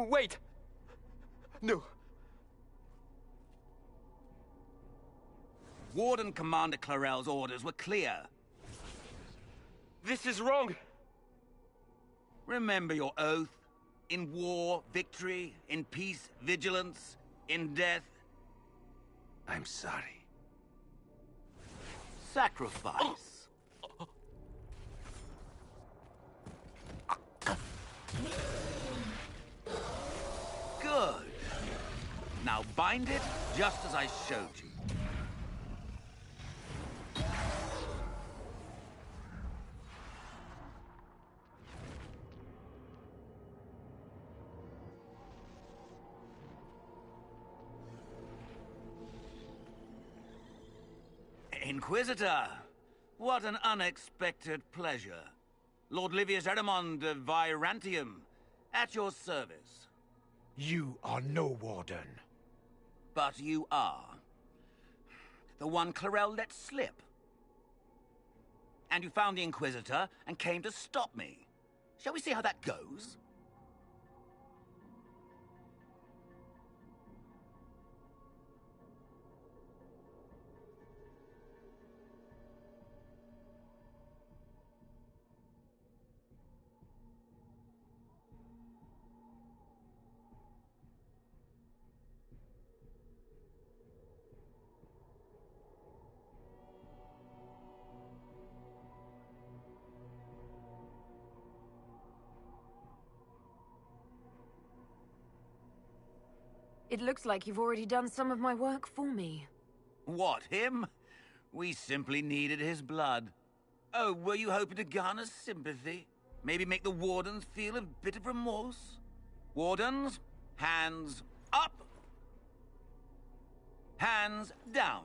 Wait! No. Warden Commander Clarel's orders were clear. This is wrong! Remember your oath. In war, victory. In peace, vigilance. In death, I'm sorry. sacrifice. Good. Now bind it just as I showed you. Inquisitor! What an unexpected pleasure. Lord Livius Erimond of Virantium, at your service. You are no warden. But you are. The one Clarel let slip. And you found the Inquisitor and came to stop me. Shall we see how that goes? It looks like you've already done some of my work for me. What, him? We simply needed his blood. Oh, were you hoping to garner sympathy? Maybe make the Wardens feel a bit of remorse? Wardens, hands up! Hands down!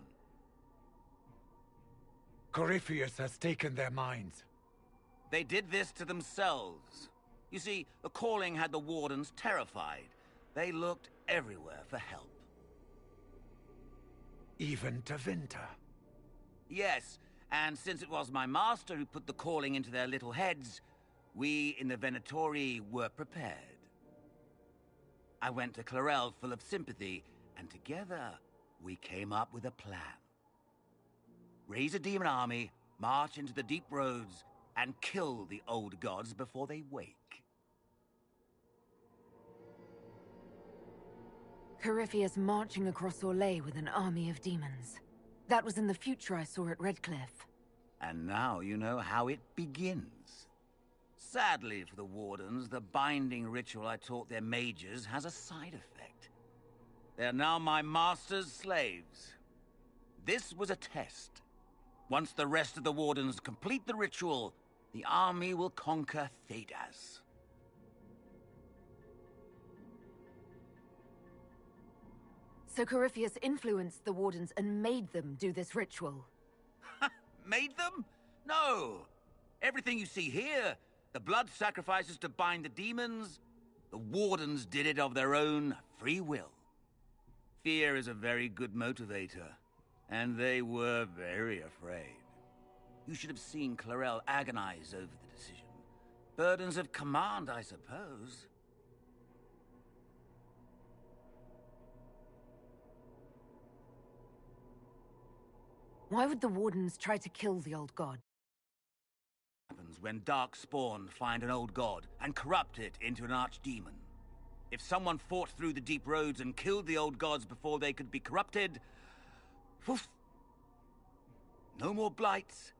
Corypheus has taken their minds. They did this to themselves. You see, the calling had the Wardens terrified. They looked everywhere for help. Even to Vinter. Yes, and since it was my master who put the calling into their little heads, we in the Venatori were prepared. I went to Clarel full of sympathy, and together we came up with a plan. Raise a demon army, march into the deep roads, and kill the old gods before they wake. Corypheus marching across Orlais with an army of demons. That was in the future I saw at Redcliffe. And now you know how it begins. Sadly for the Wardens, the binding ritual I taught their mages has a side effect. They are now my master's slaves. This was a test. Once the rest of the Wardens complete the ritual, the army will conquer Thedas. So Corypheus influenced the Wardens and made them do this ritual. Made them? No! Everything you see here, the blood sacrifices to bind the demons, the Wardens did it of their own free will. Fear is a very good motivator, and they were very afraid. You should have seen Clarel agonize over the decision. Burdens of command, I suppose. Why would the Wardens try to kill the old god? Happens when dark spawn find an old god and corrupt it into an archdemon. If someone fought through the deep roads and killed the old gods before they could be corrupted, woof, no more blights,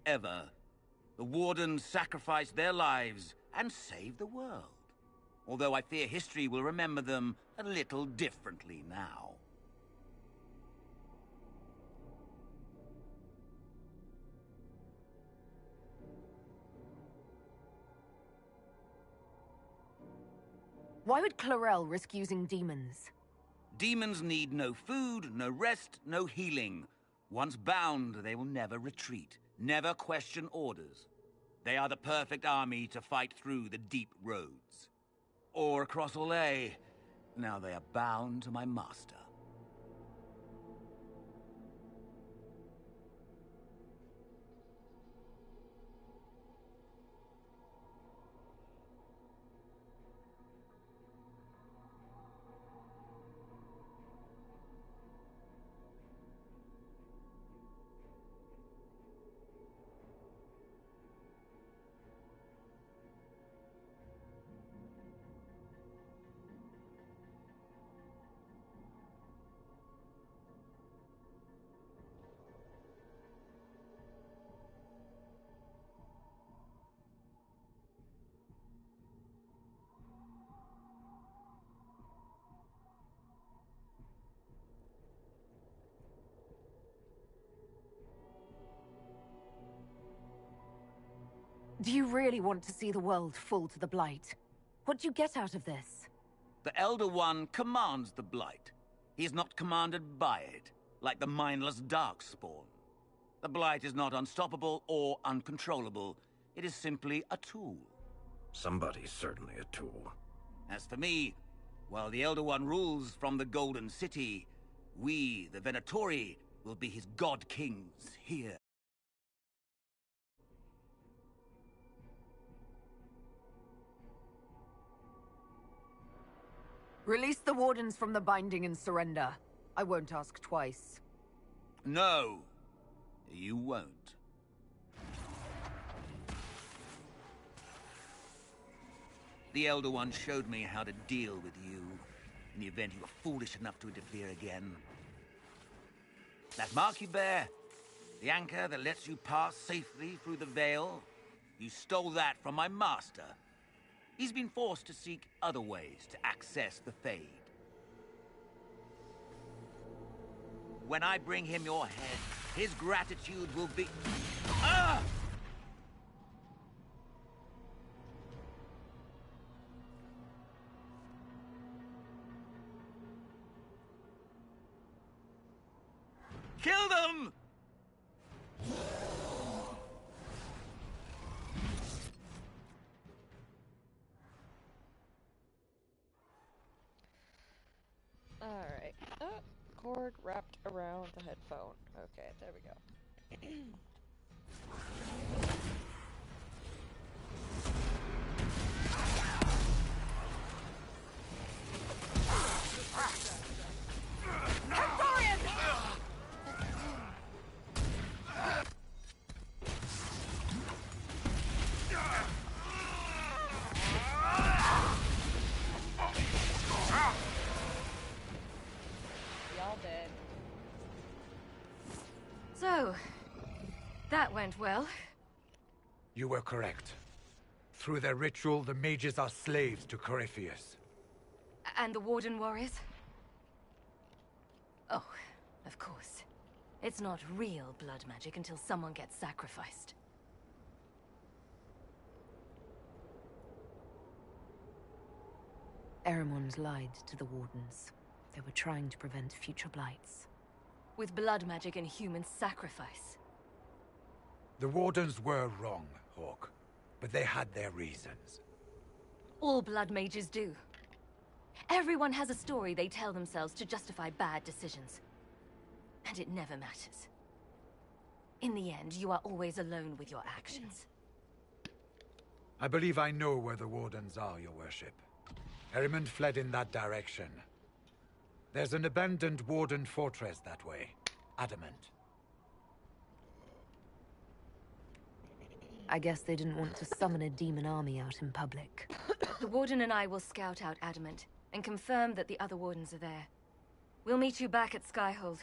ever. The Wardens sacrificed their lives and saved the world. Although I fear history will remember them a little differently now. Why would Clarel risk using demons? Demons need no food, no rest, no healing. Once bound, they will never retreat, never question orders. They are the perfect army to fight through the deep roads. Or across Orlais. Now they are bound to my master. Do you really want to see the world fall to the Blight? What do you get out of this? The Elder One commands the Blight. He is not commanded by it, like the mindless Darkspawn. The Blight is not unstoppable or uncontrollable. It is simply a tool. Somebody's certainly a tool. As for me, while the Elder One rules from the Golden City, we, the Venatori, will be his god kings here. Release the Wardens from the binding and surrender. I won't ask twice. No, you won't. The Elder One showed me how to deal with you, in the event you were foolish enough to interfere again. That mark you bear, the anchor that lets you pass safely through the veil, you stole that from my master. He's been forced to seek other ways to access the Fade. When I bring him your head, his gratitude will be... Ah! Kill them! Alright. Oh, cord wrapped around the headphone. Okay, there we go. So, that went well. You were correct. Through their ritual, the mages are slaves to Corypheus. And the Warden warriors? Oh, of course. It's not real blood magic until someone gets sacrificed. Eremon's lied to the Wardens. They were trying to prevent future blights. With blood magic and human sacrifice. The Wardens were wrong, Hawk. But they had their reasons. All blood mages do. Everyone has a story they tell themselves to justify bad decisions. And it never matters. In the end, you are always alone with your actions. I believe I know where the Wardens are, Your Worship. Eremond fled in that direction. There's an abandoned Warden fortress that way. Adamant. I guess they didn't want to summon a demon army out in public. The Warden and I will scout out Adamant, and confirm that the other Wardens are there. We'll meet you back at Skyhold.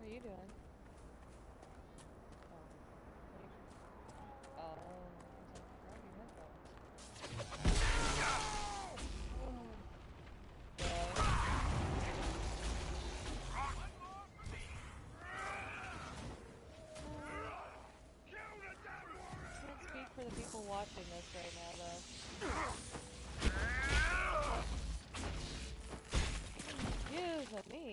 What are you doing? Oh. What are you... Can't speak for the people watching this right now, though. Excuse me.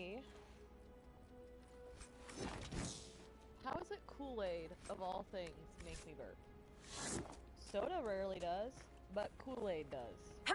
How is it Kool-Aid, of all things, make me burp? Soda rarely does, but Kool-Aid does. I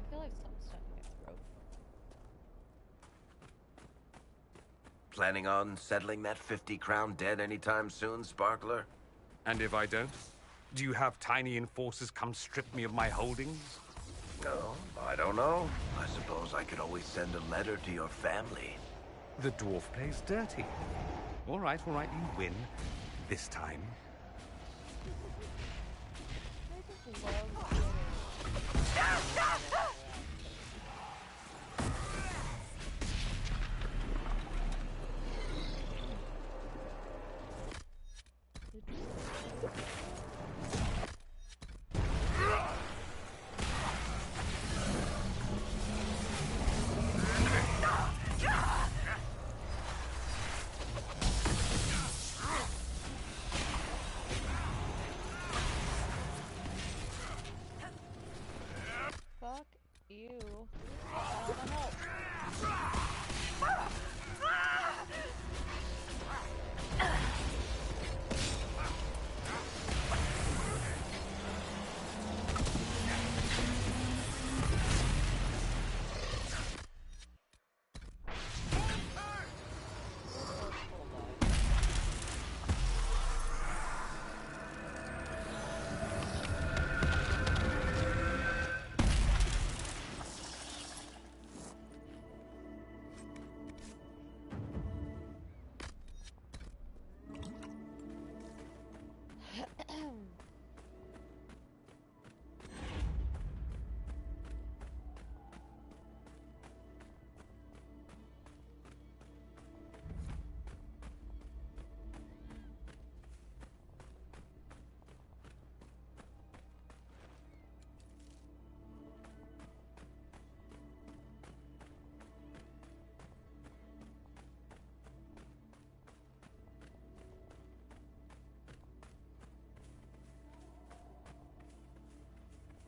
feel like something's stuck in my throat. Planning on settling that 50-crown debt anytime soon, Sparkler? And if I don't? Do you have tiny enforcers come strip me of my holdings? No, I don't know. I suppose I could always send a letter to your family. The dwarf plays dirty. All right, you win. This time. I just love getting... Fuck you. I wanna help.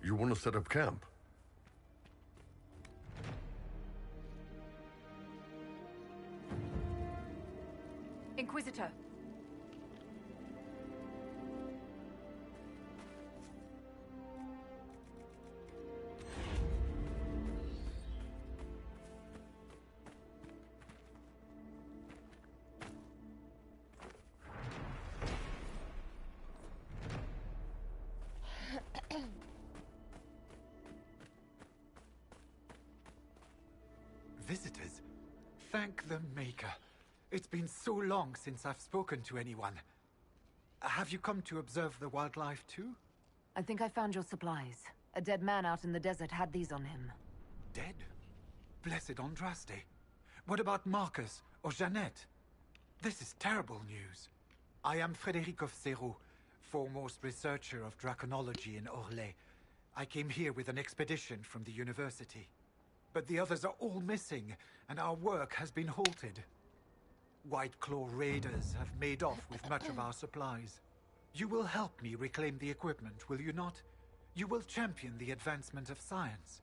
You want to set up camp? Inquisitor. Visitors? Thank the Maker. It's been so long since I've spoken to anyone. Have you come to observe the wildlife too? I think I found your supplies. A dead man out in the desert had these on him. Dead? Blessed Andraste. What about Marcus or Jeannette? This is terrible news. I am Frederic of Serrault, foremost researcher of draconology in Orlais. I came here with an expedition from the university. But the others are all missing, and our work has been halted. White Claw raiders have made off with much of our supplies. You will help me reclaim the equipment, will you not? You will champion the advancement of science.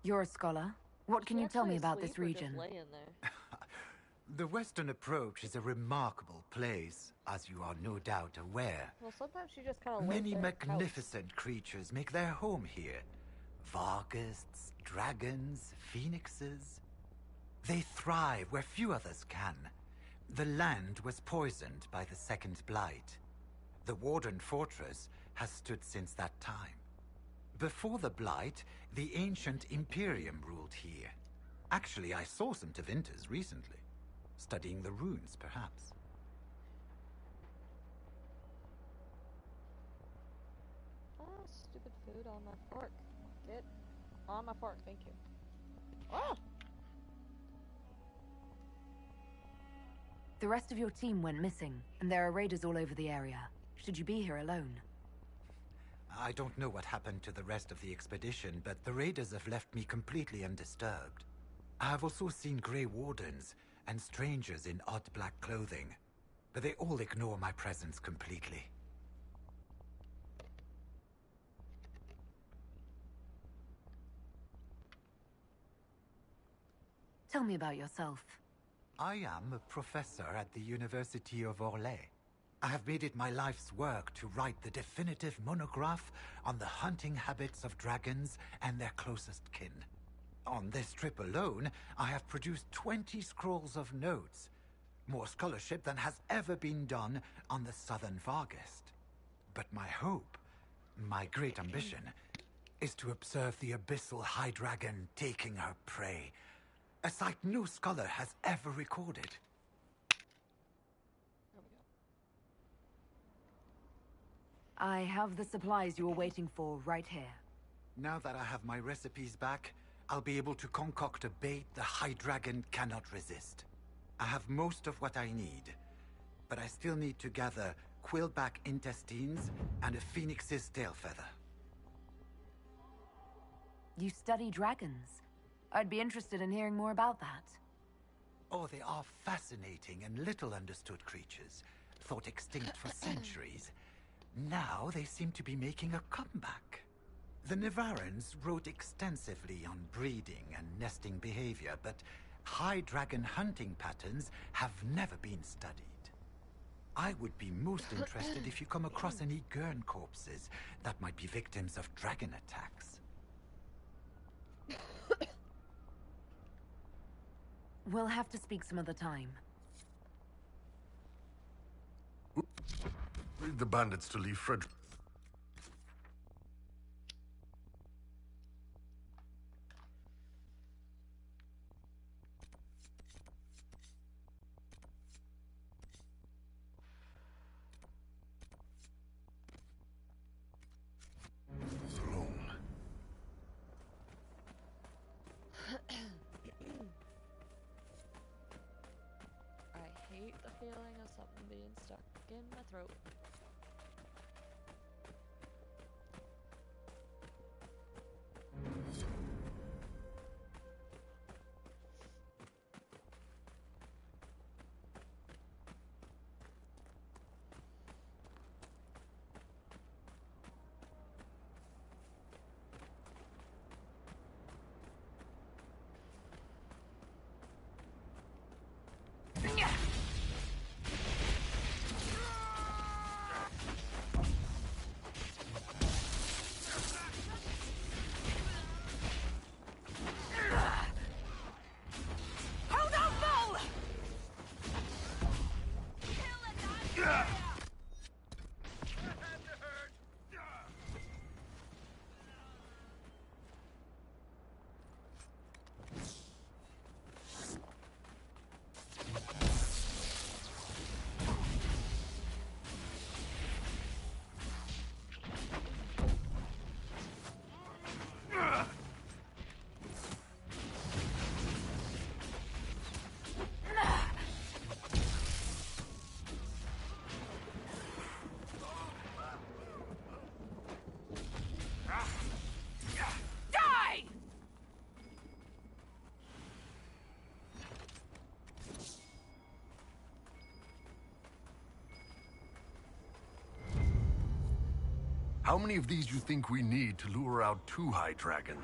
You're a scholar. What can you tell me about this region? The Western approach is a remarkable place, as you are no doubt aware. Well, sometimes she just kind of Many magnificent creatures make their home here. Vargusts, dragons, phoenixes. They thrive where few others can. The land was poisoned by the Second Blight. The Warden Fortress has stood since that time. Before the Blight, the ancient Imperium ruled here. Actually, I saw some Tevinters recently. Studying the runes, perhaps. stupid food on my fork. Get on my fork, thank you. Oh! The rest of your team went missing, and there are raiders all over the area. Should you be here alone? I don't know what happened to the rest of the expedition, but the raiders have left me completely undisturbed. I have also seen Grey Wardens and strangers in odd black clothing, but they all ignore my presence completely. Tell me about yourself. I am a professor at the University of Orlais. I have made it my life's work to write the definitive monograph on the hunting habits of dragons and their closest kin. On this trip alone, I have produced 20 scrolls of notes, more scholarship than has ever been done on the Southern Vargest. But my hope, my great ambition, is to observe the abyssal high dragon taking her prey, a sight no scholar has ever recorded. There we go. I have the supplies you were waiting for right here. Now that I have my recipes back, I'll be able to concoct a bait the high dragon cannot resist. I have most of what I need, but I still need to gather quillback intestines and a phoenix's tail feather. You study dragons. I'd be interested in hearing more about that. Oh, they are fascinating and little understood creatures, thought extinct for centuries. Now they seem to be making a comeback. The Nivarans wrote extensively on breeding and nesting behavior, but high dragon hunting patterns have never been studied. I would be most interested if you come across any Gurn corpses that might be victims of dragon attacks. We'll have to speak some other time. Lead the bandits to leave Frederick. I hate the feeling of something being stuck in my throat. How many of these you think we need to lure out 2 high dragons?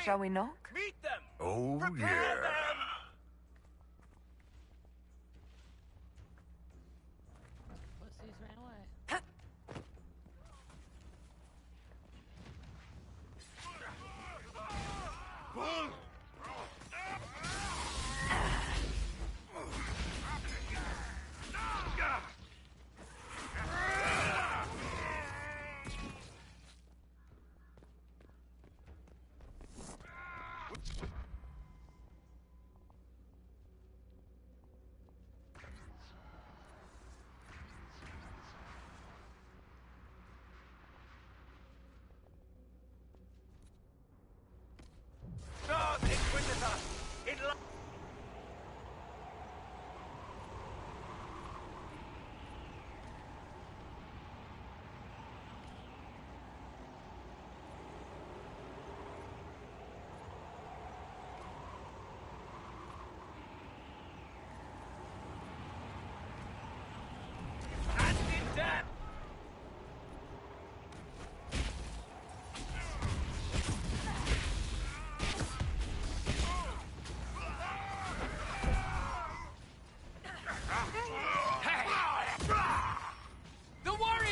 Shall we knock? Meet them! Oh, Prepare yeah. them! Pussies ran away. Stars, Inquisitor! In line! And in death! The warrior!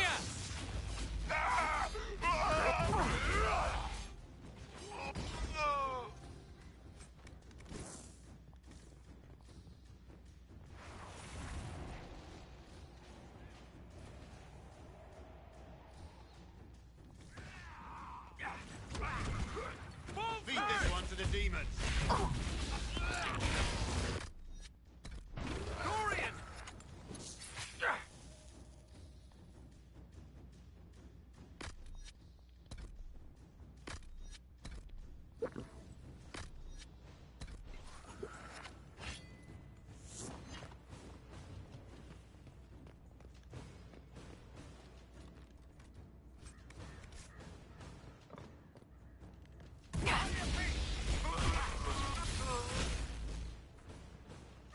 Feed this one to the demons. Dorian!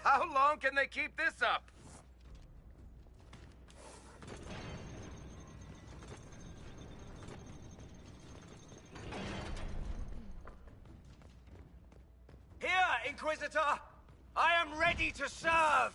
How long can they keep this up? Here, Inquisitor! I am ready to serve!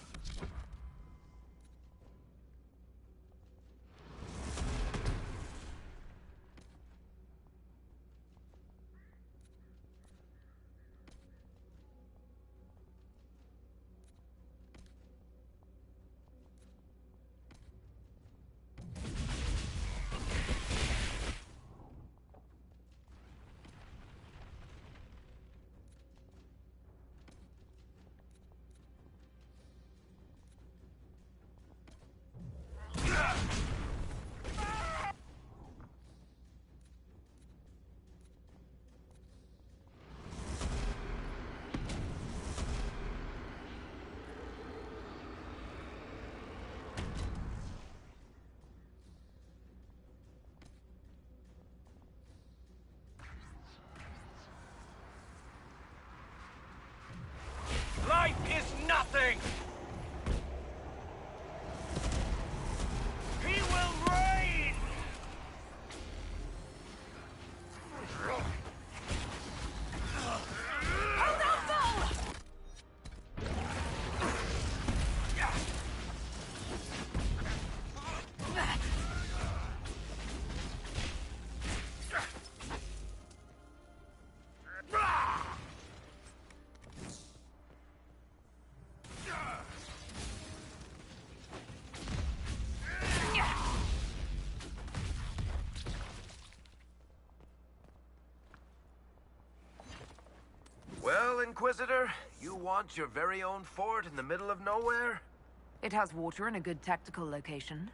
Life is nothing! He will reign! Hold on, fool! Well, Inquisitor, you want your very own fort in the middle of nowhere? It has water and a good tactical location.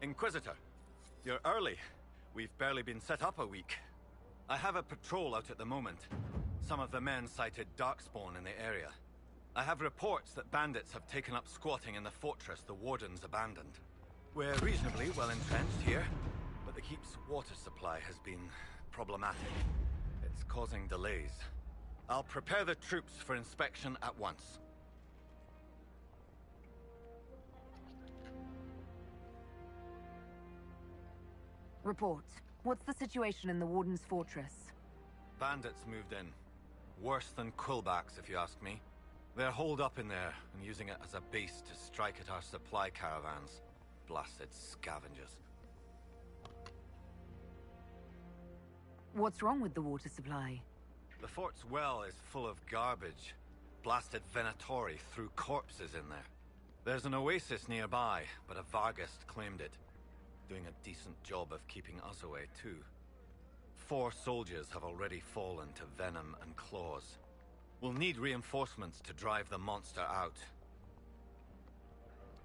Inquisitor, you're early. We've barely been set up a week. I have a patrol out at the moment. Some of the men cited darkspawn in the area. I have reports that bandits have taken up squatting in the fortress the Wardens abandoned. We're reasonably well entrenched here, but the keep's water supply has been problematic. It's causing delays. I'll prepare the troops for inspection at once. Report. What's the situation in the Warden's fortress? Bandits moved in. Worse than quillbacks, if you ask me. They're holed up in there and using it as a base to strike at our supply caravans. Blasted scavengers. What's wrong with the water supply? The fort's well is full of garbage. Blasted Venatori threw corpses in there. There's an oasis nearby, but a Vargist claimed it. Doing a decent job of keeping us away, too. 4 soldiers have already fallen to venom and claws. We'll need reinforcements to drive the monster out.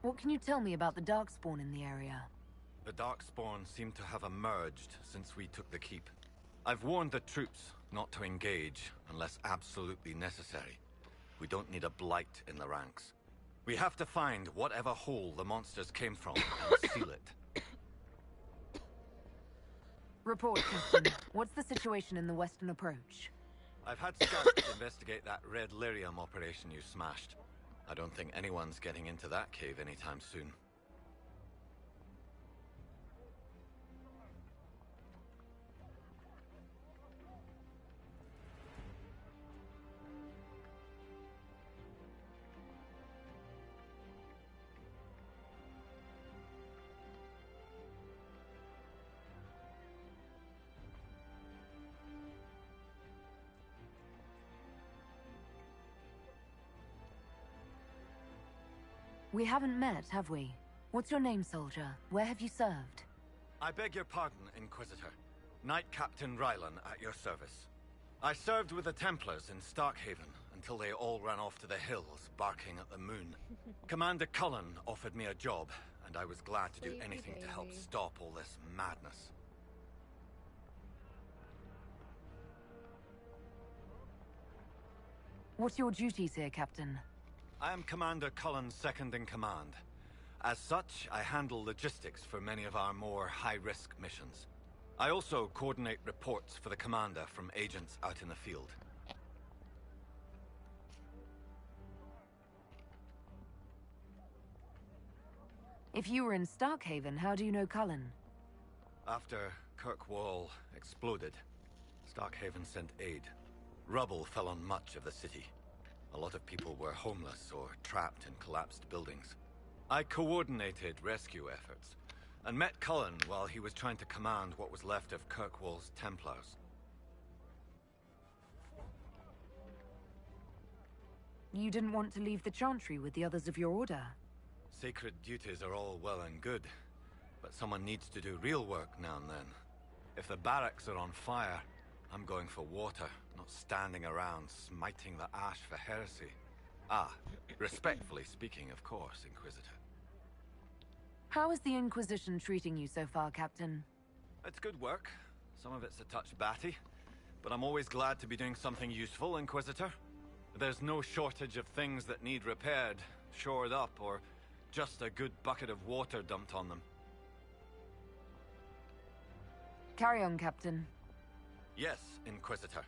What can you tell me about the Darkspawn in the area? The Darkspawn seem to have emerged since we took the keep. I've warned the troops not to engage unless absolutely necessary. We don't need a blight in the ranks. We have to find whatever hole the monsters came from and seal it. Report, Captain. What's the situation in the western approach? I've had scouts investigate that Red Lyrium operation you smashed. I don't think anyone's getting into that cave anytime soon. We haven't met, have we? What's your name, soldier? Where have you served? I beg your pardon, Inquisitor. Knight Captain Rylan at your service. I served with the Templars in Starkhaven until they all ran off to the hills, barking at the moon. Commander Cullen offered me a job, and I was glad to do anything to help stop all this madness. What's your duties here, Captain? I am Commander Cullen's second-in-command. As such, I handle logistics for many of our more high-risk missions. I also coordinate reports for the Commander from agents out in the field. If you were in Starkhaven, how do you know Cullen? After Kirkwall exploded, Starkhaven sent aid. Rubble fell on much of the city. A lot of people were homeless or trapped in collapsed buildings. I coordinated rescue efforts, and met Cullen while he was trying to command what was left of Kirkwall's Templars. You didn't want to leave the Chantry with the others of your order? Sacred duties are all well and good, but someone needs to do real work now and then. If the barracks are on fire, I'm going for water, not standing around smiting the ash for heresy. Ah, respectfully speaking, of course, Inquisitor. How is the Inquisition treating you so far, Captain? It's good work. Some of it's a touch batty, but I'm always glad to be doing something useful, Inquisitor. There's no shortage of things that need repaired, shored up, or just a good bucket of water dumped on them. Carry on, Captain. Yes, Inquisitor.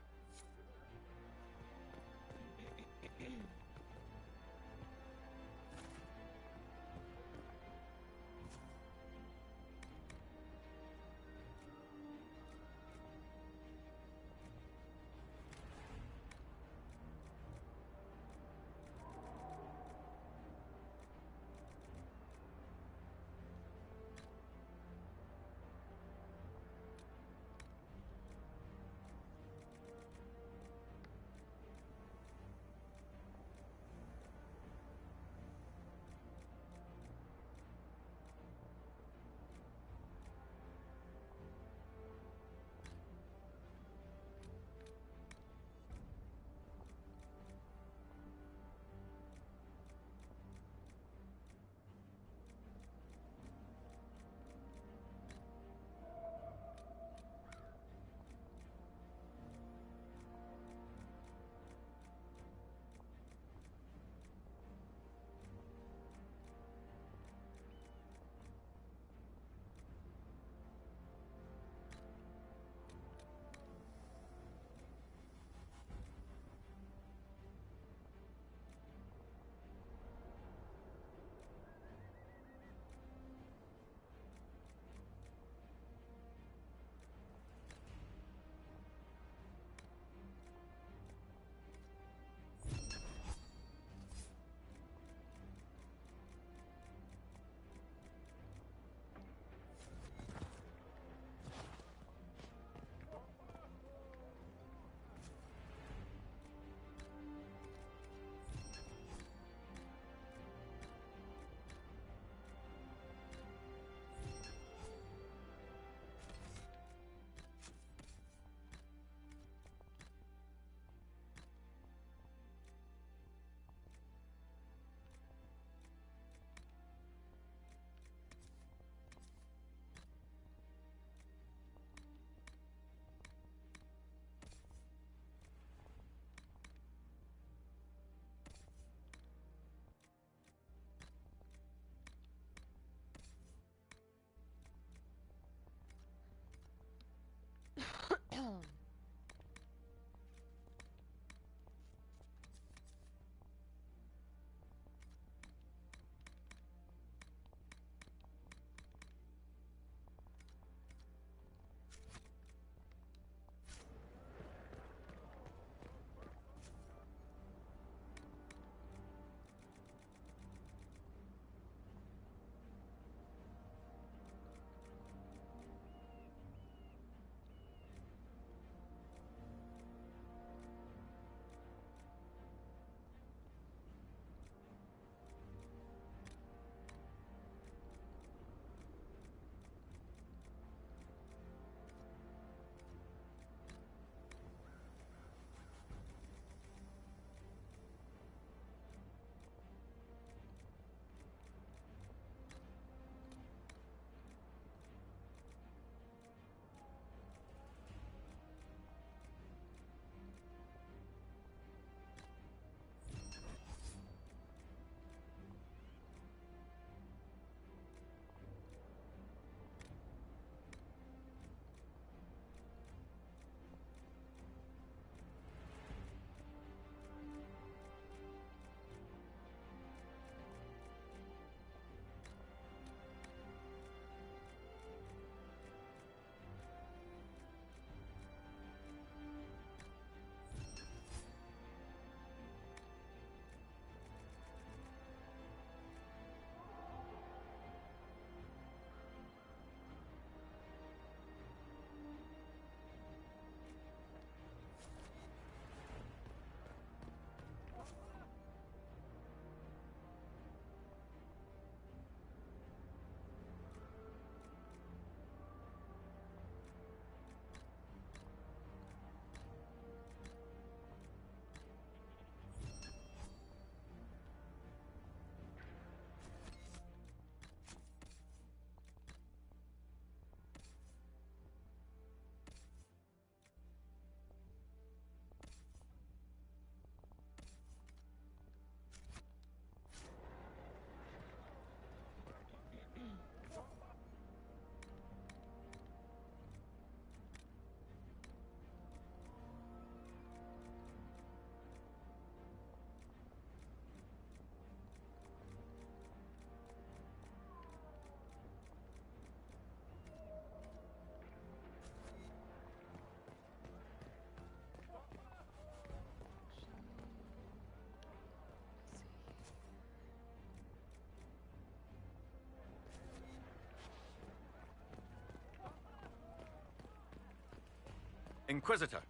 Inquisitor.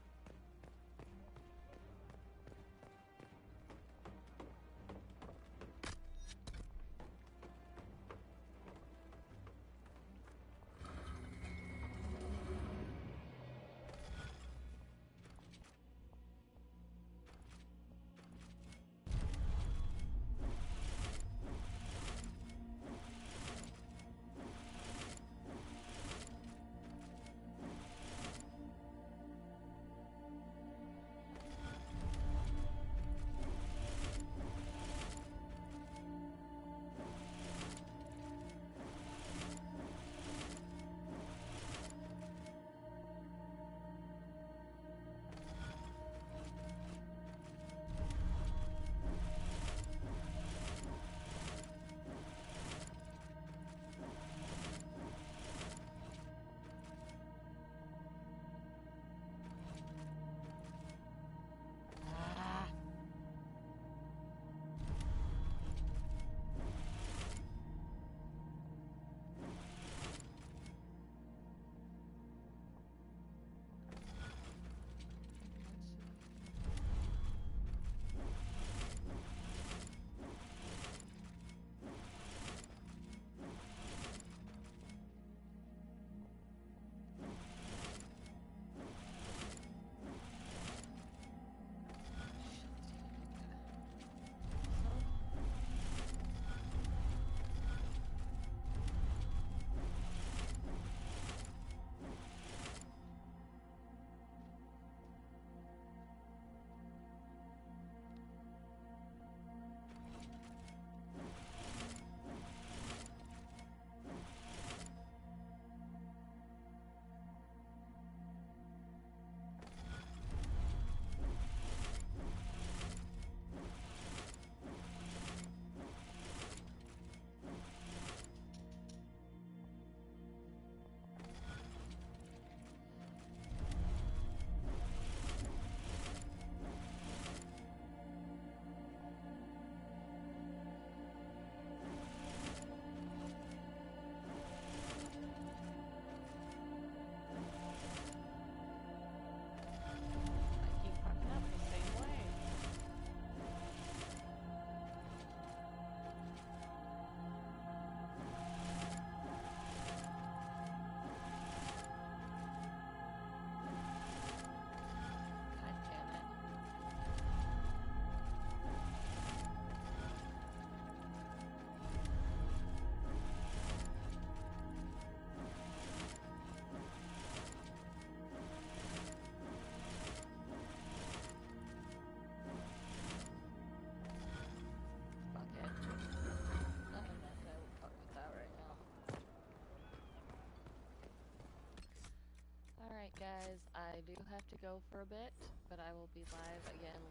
Guys, I do have to go for a bit, but I will be live again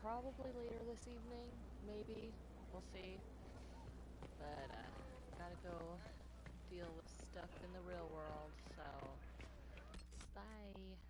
probably later this evening, maybe, we'll see. But gotta go deal with stuff in the real world, so bye.